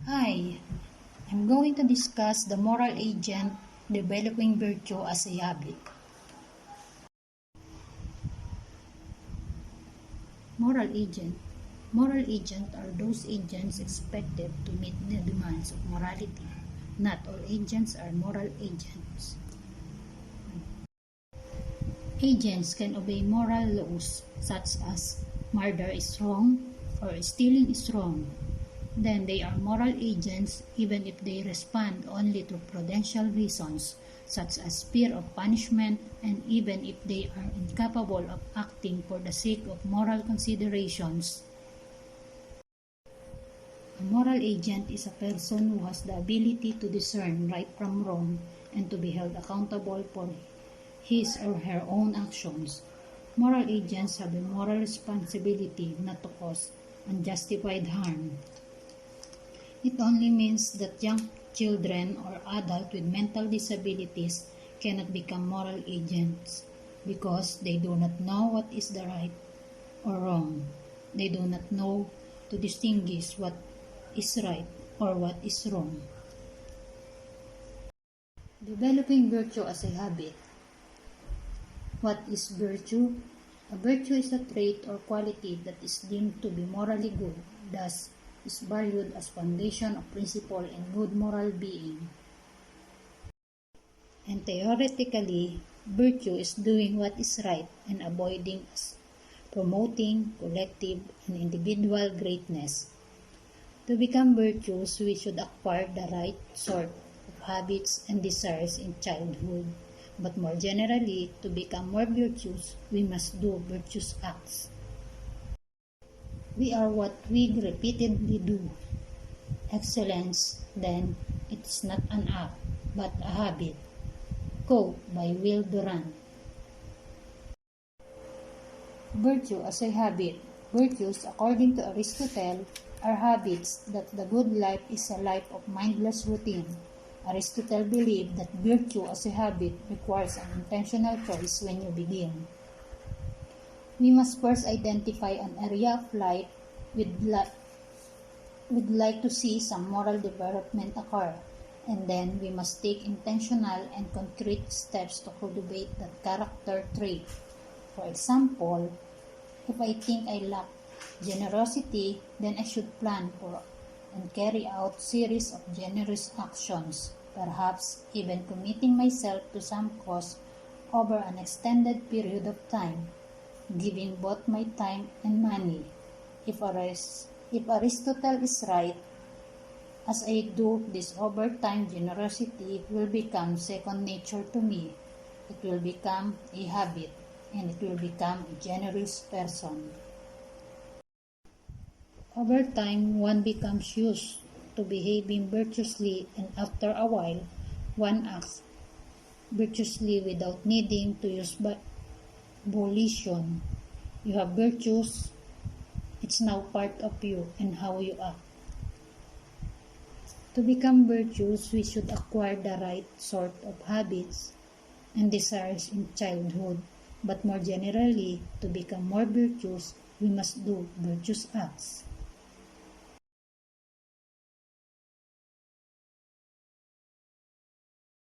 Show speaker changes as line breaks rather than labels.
Hi, I'm going to discuss the moral agent developing virtue as a habit. Moral agent. Moral agents are those agents expected to meet the demands of morality. Not all agents are moral agents. Agents can obey moral laws such as murder is wrong or stealing is wrong. Then they are moral agents even if they respond only to prudential reasons such as fear of punishment, and even if they are incapable of acting for the sake of moral considerations. A moral agent is a person who has the ability to discern right from wrong and to be held accountable for his or her own actions. Moral agents have a moral responsibility not to cause unjustified harm. It only means that young children or adults with mental disabilities cannot become moral agents because they do not know what is the right or wrong. They do not know to distinguish what is right or what is wrong. Developing virtue as a habit. What is virtue? A virtue is a trait or quality that is deemed to be morally good, thus is valued as foundation of principle in good moral being. And theoretically, virtue is doing what is right and avoiding promoting collective and individual greatness. To become virtuous, we should acquire the right sort of habits and desires in childhood. But more generally, to become more virtuous, we must do virtuous acts. We are what we repeatedly do. Excellence, then, it's not an act, but a habit. Quote by Will Durant. Virtue as a habit. Virtues, according to Aristotle, are habits that the good life is a life of mindless routine. Aristotle believed that virtue as a habit requires an intentional choice when you begin. We must first identify an area of life we'd like to see some moral development occur, and then we must take intentional and concrete steps to cultivate that character trait. For example, if I think I lack generosity, then I should plan for and carry out series of generous actions, perhaps even committing myself to some cause over an extended period of time, giving both my time and money. If Aristotle is right, as I do this over time, generosity will become second nature to me. It will become a habit, and it will become a generous person. Over time, one becomes used to behaving virtuously, and after a while, one acts virtuously without needing to use volition. You have virtues, it's now part of you and how you act. To become virtuous, we should acquire the right sort of habits and desires in childhood, but more generally, to become more virtuous, we must do virtuous acts.